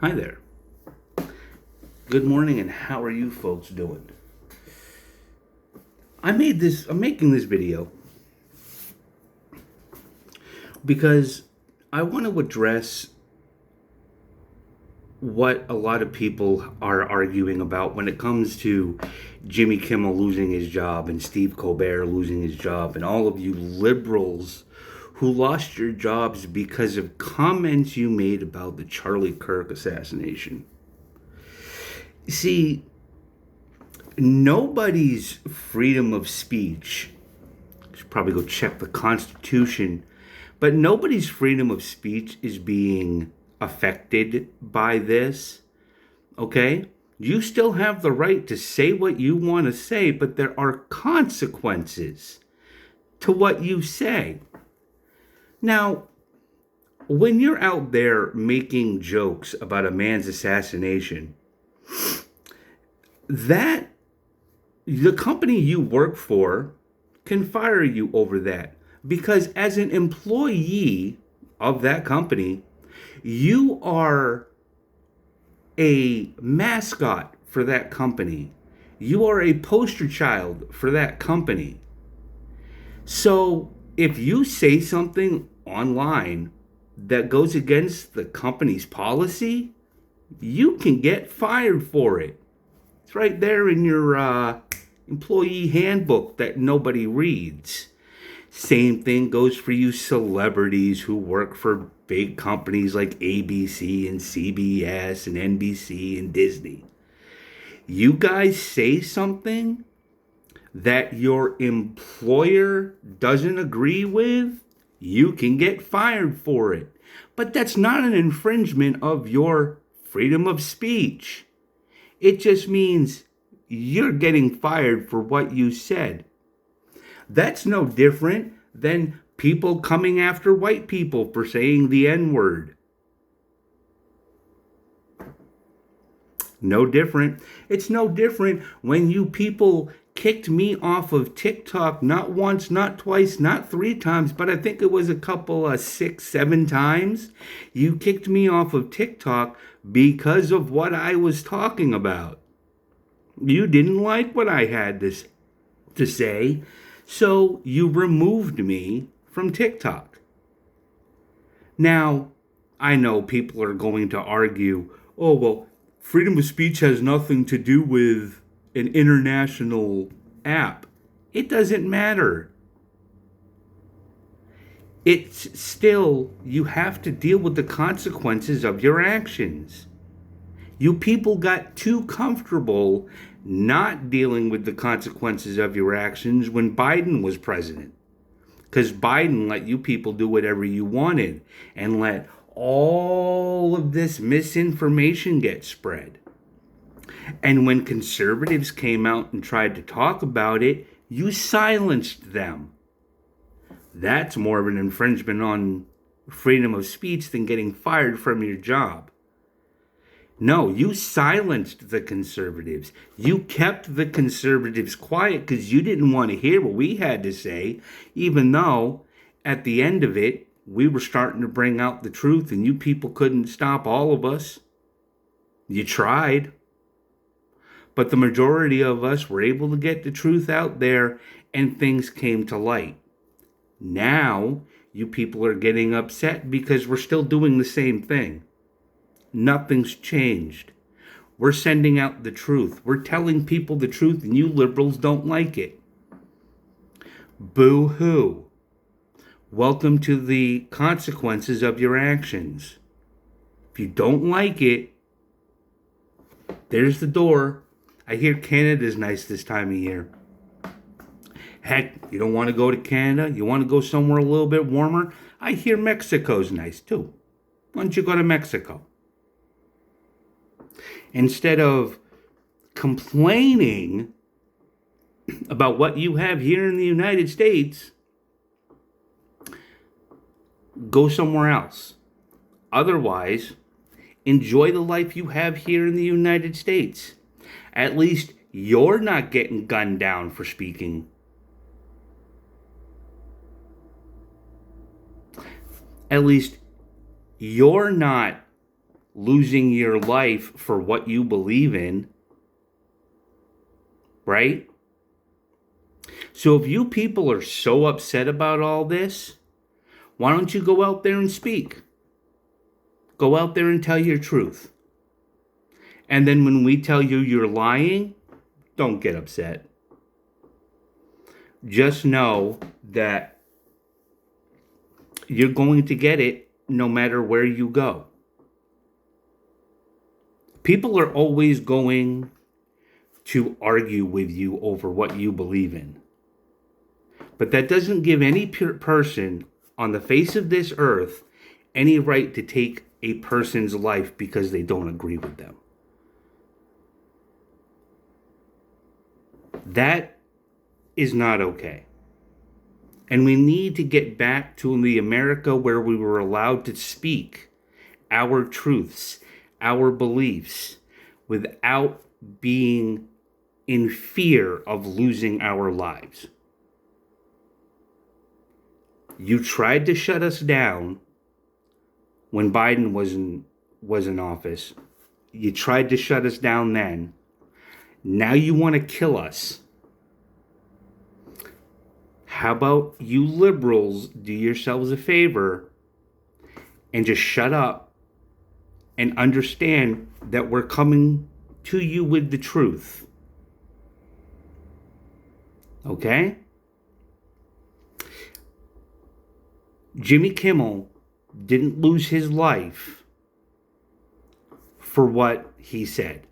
Hi there. Good morning, and how are you folks doing? I'm making this video because I want to address what a lot of people are arguing about when it comes to Jimmy Kimmel losing his job and Steve Colbert losing his job and all of you liberals who lost your jobs because of comments you made about the Charlie Kirk assassination. See, nobody's freedom of speech, I should probably go check the Constitution, but nobody's freedom of speech is being affected by this, okay? You still have the right to say what you want to say, but there are consequences to what you say. Now, when you're out there making jokes about a man's assassination, that the company you work for can fire you over that, because as an employee of that company, you are a mascot for that company. You are a poster child for that company. So if you say something online that goes against the company's policy, you can get fired for it. It's right there in your employee handbook that nobody reads. Same thing goes for you celebrities who work for big companies like ABC and CBS and NBC and Disney. You guys say something that your employer doesn't agree with, you can get fired for it. But that's not an infringement of your freedom of speech. It just means you're getting fired for what you said. That's no different than people coming after white people for saying the N-word. No different. It's no different when you people kicked me off of TikTok not once, not twice, not three times, but I think it was a couple, 6, 7 times. You kicked me off of TikTok because of what I was talking about. You didn't like what I had to say, so you removed me from TikTok. Now, I know people are going to argue, oh, well, freedom of speech has nothing to do with an international app. It doesn't matter. It's still, you have to deal with the consequences of your actions. You people got too comfortable not dealing with the consequences of your actions when Biden was president. Because Biden let you people do whatever you wanted and let all of this misinformation get spread. And when conservatives came out and tried to talk about it, you silenced them. That's more of an infringement on freedom of speech than getting fired from your job. No, you silenced the conservatives. You kept the conservatives quiet because you didn't want to hear what we had to say, even though at the end of it, we were starting to bring out the truth and you people couldn't stop all of us. You tried. But the majority of us were able to get the truth out there and things came to light. Now, you people are getting upset because we're still doing the same thing. Nothing's changed. We're sending out the truth. We're telling people the truth, and you liberals don't like it. Boo-hoo. Welcome to the consequences of your actions. If you don't like it, there's the door. I hear Canada's nice this time of year. Heck, you don't want to go to Canada? You want to go somewhere a little bit warmer? I hear Mexico's nice too. Why don't you go to Mexico? Instead of complaining about what you have here in the United States, go somewhere else. Otherwise, enjoy the life you have here in the United States. At least you're not getting gunned down for speaking. At least you're not losing your life for what you believe in, right? So if you people are so upset about all this, why don't you go out there and speak? Go out there and tell your truth. And then when we tell you you're lying, don't get upset. Just know that you're going to get it no matter where you go. People are always going to argue with you over what you believe in. But that doesn't give any person on the face of this earth any right to take a person's life because they don't agree with them. That is not okay. And we need to get back to the America where we were allowed to speak our truths, our beliefs, without being in fear of losing our lives. You tried to shut us down when Biden was in office. You tried to shut us down then. Now you want to kill us. How about you liberals do yourselves a favor and just shut up and understand that we're coming to you with the truth? Okay? Jimmy Kimmel didn't lose his life for what he said.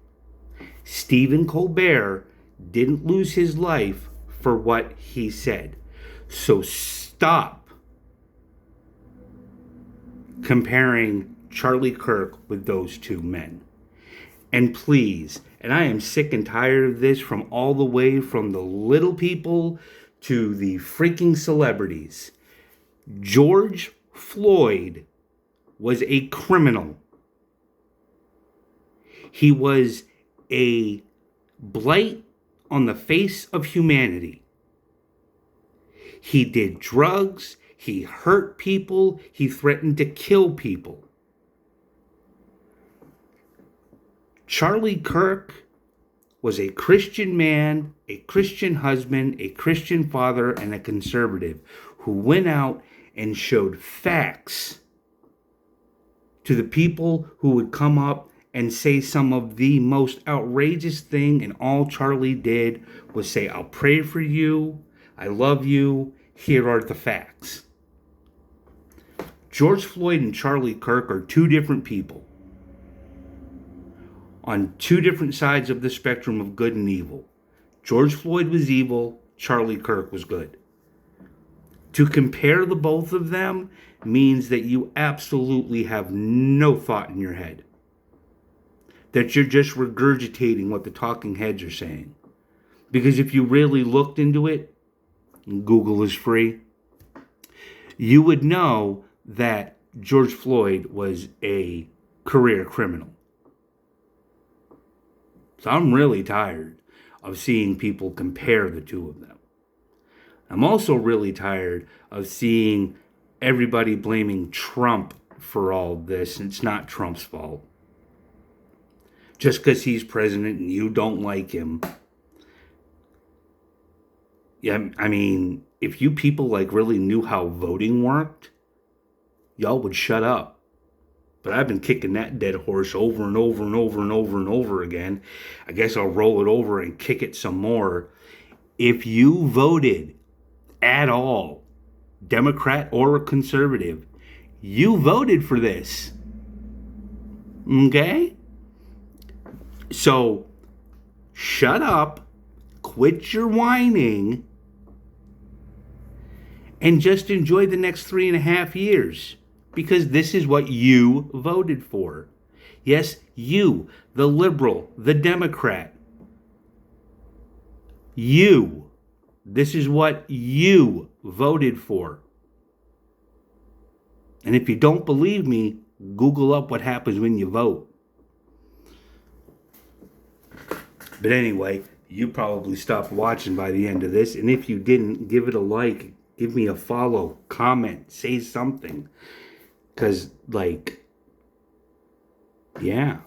Stephen Colbert didn't lose his life for what he said. So stop comparing Charlie Kirk with those two men. And please, and I am sick and tired of this, from all the way from the little people to the freaking celebrities. George Floyd was a criminal. He was a blight on the face of humanity. He did drugs, he hurt people, he threatened to kill people. Charlie Kirk was a Christian man, a Christian husband, a Christian father, and a conservative who went out and showed facts to the people who would come up and say some of the most outrageous thing. And all Charlie did was say, I'll pray for you, I love you, here are the facts. George Floyd and Charlie Kirk are two different people on two different sides of the spectrum of good and evil. George Floyd was evil, Charlie Kirk was good. To compare the both of them means that you absolutely have no thought in your head. That you're just regurgitating what the talking heads are saying. Because if you really looked into it, Google is free, you would know that George Floyd was a career criminal. So I'm really tired of seeing people compare the two of them. I'm also really tired of seeing everybody blaming Trump for all this. It's not Trump's fault. Just because he's president and you don't like him. Yeah, I mean, if you people really knew how voting worked, y'all would shut up. But I've been kicking that dead horse over and over and over and over and over again. I guess I'll roll it over and kick it some more. If you voted at all, Democrat or conservative, you voted for this. Okay? So, shut up, quit your whining, and just enjoy the next 3.5 years. Because this is what you voted for. Yes, you, the liberal, the Democrat. You. This is what you voted for. And if you don't believe me, Google up what happens when you vote. But anyway, you probably stopped watching by the end of this. And if you didn't, give it a like, give me a follow, comment, say something. Because, Yeah.